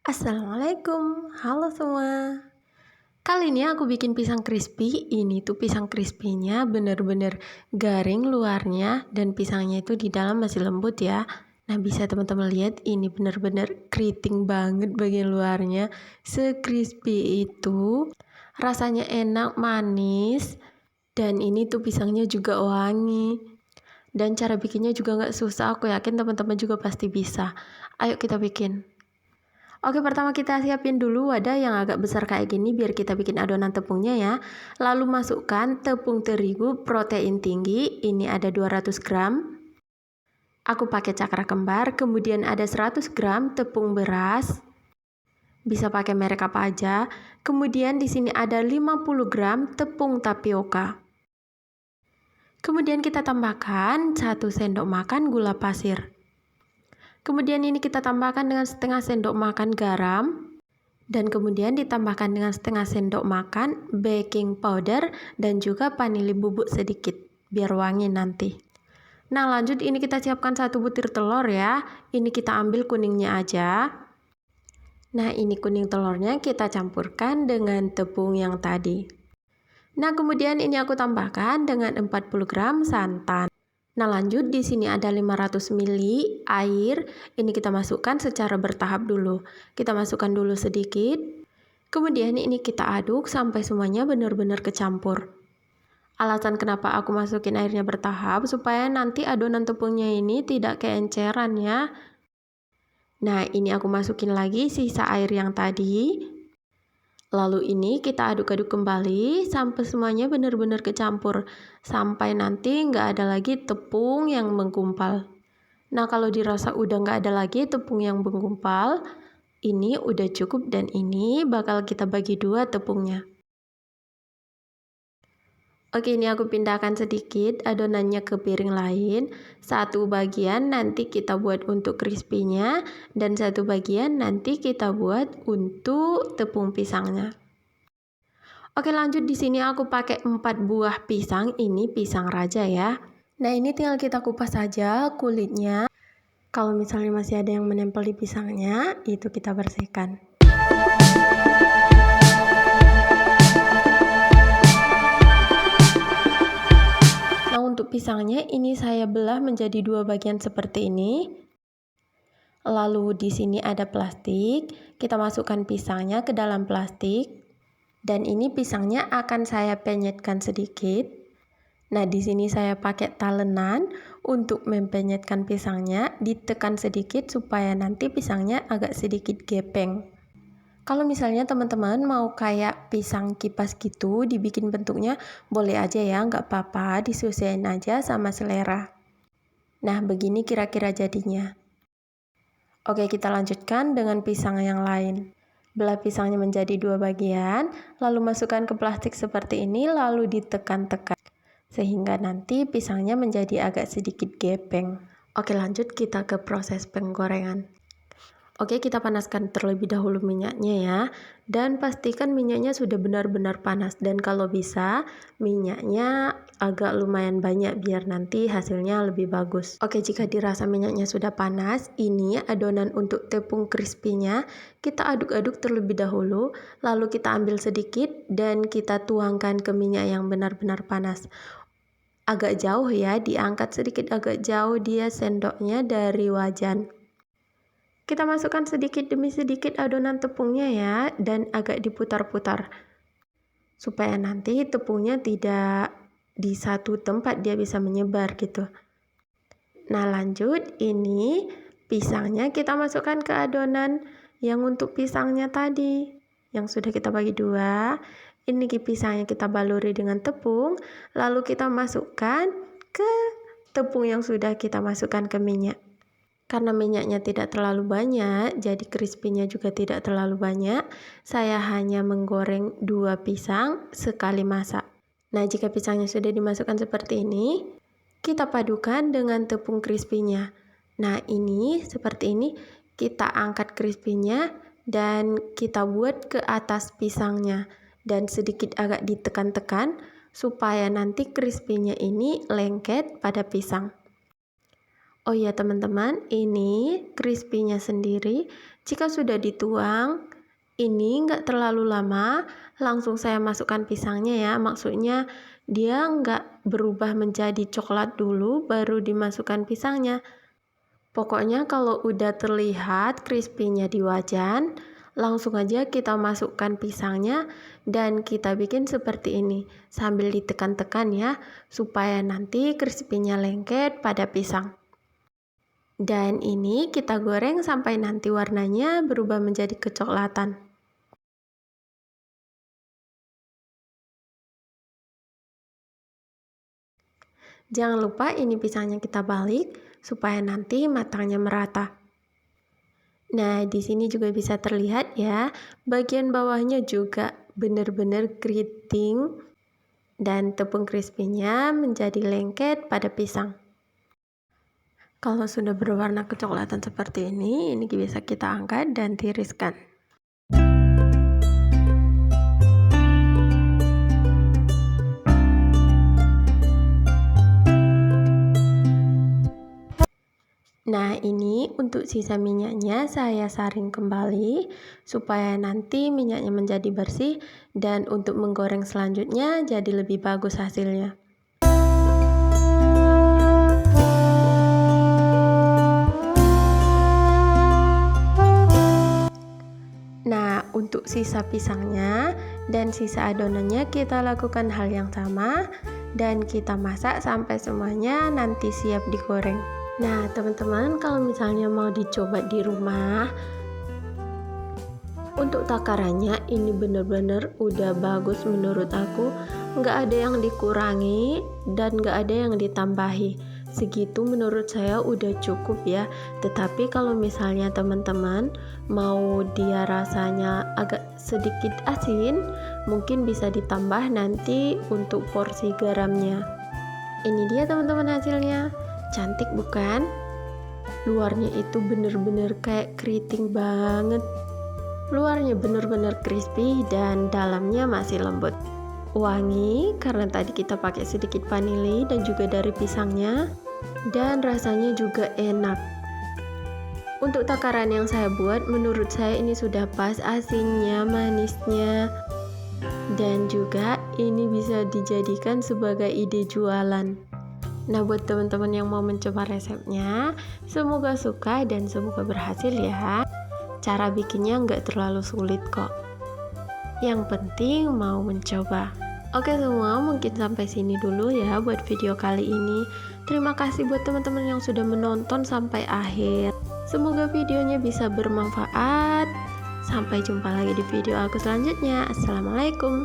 Assalamualaikum, halo semua. Kali ini aku bikin pisang crispy. Ini tuh pisang crispy-nya bener-bener garing luarnya dan pisangnya itu di dalam masih lembut ya. Nah, bisa teman-teman lihat ini bener-bener keriting banget bagian luarnya. Se-crispy itu. Rasanya enak, manis, dan ini tuh pisangnya juga wangi. Dan cara bikinnya juga nggak susah, aku yakin teman-teman juga pasti bisa. Ayo kita bikin. Oke, pertama kita siapin dulu wadah yang agak besar kayak gini biar kita bikin adonan tepungnya ya. Lalu masukkan tepung terigu protein tinggi, ini ada 200 gram. Aku pakai cakra kembar, kemudian ada 100 gram tepung beras. Bisa pakai merek apa aja. Kemudian di sini ada 50 gram tepung tapioka. Kemudian kita tambahkan 1 sendok makan gula pasir. Kemudian ini kita tambahkan dengan setengah sendok makan garam. Dan kemudian ditambahkan dengan setengah sendok makan baking powder dan juga vanili bubuk sedikit biar wangi nanti. Nah, lanjut ini kita siapkan 1 butir telur ya. Ini kita ambil kuningnya aja. Nah, ini kuning telurnya kita campurkan dengan tepung yang tadi. Nah, kemudian ini aku tambahkan dengan 40 gram santan. Nah, lanjut di sini ada 500 ml air. Ini kita masukkan secara bertahap dulu. Kita masukkan dulu sedikit. Kemudian ini kita aduk sampai semuanya benar-benar kecampur. Alasan kenapa aku masukin airnya bertahap supaya nanti adonan tepungnya ini tidak keenceran ya. Nah, ini aku masukin lagi sisa air yang tadi. Lalu ini kita aduk-aduk kembali sampai semuanya benar-benar kecampur. Sampai nanti nggak ada lagi tepung yang menggumpal. Nah, kalau dirasa udah nggak ada lagi tepung yang menggumpal, ini udah cukup dan ini bakal kita bagi dua tepungnya. Oke, ini aku pindahkan sedikit adonannya ke piring lain. Satu bagian nanti kita buat untuk crispy-nya dan satu bagian nanti kita buat untuk tepung pisangnya. Oke, lanjut di sini aku pakai 4 buah pisang, ini pisang raja ya. Nah, ini tinggal kita kupas saja kulitnya. Kalau misalnya masih ada yang menempel di pisangnya, itu kita bersihkan. Nah, untuk pisangnya ini saya belah menjadi 2 bagian seperti ini. Lalu di sini ada plastik, kita masukkan pisangnya ke dalam plastik. Dan ini pisangnya akan saya penyetkan sedikit. Nah, di sini saya pakai talenan untuk mempenyetkan pisangnya, ditekan sedikit supaya nanti pisangnya agak sedikit gepeng. Kalau misalnya teman-teman mau kayak pisang kipas gitu, dibikin bentuknya boleh aja ya, nggak apa-apa, disesuaikan aja sama selera. Nah, begini kira-kira jadinya. Oke, kita lanjutkan dengan pisang yang lain. Belah pisangnya menjadi 2 bagian, lalu masukkan ke plastik seperti ini, lalu ditekan-tekan. Sehingga nanti pisangnya menjadi agak sedikit gepeng. Oke, lanjut kita ke proses penggorengan. Oke, kita panaskan terlebih dahulu minyaknya ya. Dan pastikan minyaknya sudah benar-benar panas. Dan kalau bisa, minyaknya agak lumayan banyak biar nanti hasilnya lebih bagus. Oke, jika dirasa minyaknya sudah panas, ini adonan untuk tepung crispy-nya kita aduk-aduk terlebih dahulu. Lalu kita ambil sedikit dan kita tuangkan ke minyak yang benar-benar panas. Agak jauh ya, diangkat sedikit agak jauh dia sendoknya dari wajan. Kita masukkan sedikit demi sedikit adonan tepungnya ya, dan agak diputar-putar. Supaya nanti tepungnya tidak di satu tempat, dia bisa menyebar gitu. Nah, lanjut ini pisangnya kita masukkan ke adonan yang untuk pisangnya tadi. Yang sudah kita bagi 2. Ini pisangnya kita baluri dengan tepung, lalu kita masukkan ke tepung yang sudah kita masukkan ke minyak. Karena minyaknya tidak terlalu banyak, jadi crispy-nya juga tidak terlalu banyak, saya hanya menggoreng 2 pisang sekali masak. Nah, jika pisangnya sudah dimasukkan seperti ini, kita padukan dengan tepung crispy-nya. Nah, ini seperti ini, kita angkat crispy-nya dan kita buat ke atas pisangnya. Dan sedikit agak ditekan-tekan supaya nanti crispy-nya ini lengket pada pisang. Oh iya teman-teman, ini crispy-nya sendiri jika sudah dituang, ini nggak terlalu lama, langsung saya masukkan pisangnya ya. Maksudnya dia nggak berubah menjadi coklat dulu, baru dimasukkan pisangnya. Pokoknya kalau udah terlihat crispy-nya di wajan, langsung aja kita masukkan pisangnya dan kita bikin seperti ini. Sambil ditekan-tekan ya, supaya nanti crispy-nya lengket pada pisang. Dan ini kita goreng sampai nanti warnanya berubah menjadi kecoklatan. Jangan lupa ini pisangnya kita balik supaya nanti matangnya merata. Nah, di sini juga bisa terlihat ya, bagian bawahnya juga benar-benar keriting dan tepung crispy-nya menjadi lengket pada pisang. Kalau sudah berwarna kecoklatan seperti ini bisa kita angkat dan tiriskan. Nah, ini untuk sisa minyaknya saya saring kembali supaya nanti minyaknya menjadi bersih dan untuk menggoreng selanjutnya jadi lebih bagus hasilnya. Nah, untuk sisa pisangnya dan sisa adonannya kita lakukan hal yang sama dan kita masak sampai semuanya nanti siap digoreng. Nah, teman-teman, kalau misalnya mau dicoba di rumah, untuk takarannya ini bener-bener udah bagus menurut aku, nggak ada yang dikurangi dan nggak ada yang ditambahi. Segitu menurut saya udah cukup ya. Tetapi kalau misalnya teman-teman mau dia rasanya agak sedikit asin, mungkin bisa ditambah nanti untuk porsi garamnya. Ini dia teman-teman hasilnya. Cantik bukan? Luarnya itu bener-bener kayak keriting banget. Luarnya bener-bener crispy dan dalamnya masih lembut. Wangi karena tadi kita pakai sedikit vanili dan juga dari pisangnya. Dan rasanya juga enak. Untuk takaran yang saya buat, menurut saya ini sudah pas asinnya, manisnya. Dan juga ini bisa dijadikan sebagai ide jualan. Nah, buat teman-teman yang mau mencoba resepnya, semoga suka dan semoga berhasil ya. Cara bikinnya nggak terlalu sulit kok. Yang penting mau mencoba. Oke semua, mungkin sampai sini dulu ya buat video kali ini. Terima kasih buat teman-teman yang sudah menonton sampai akhir. Semoga videonya bisa bermanfaat. Sampai jumpa lagi di video aku selanjutnya. Assalamualaikum.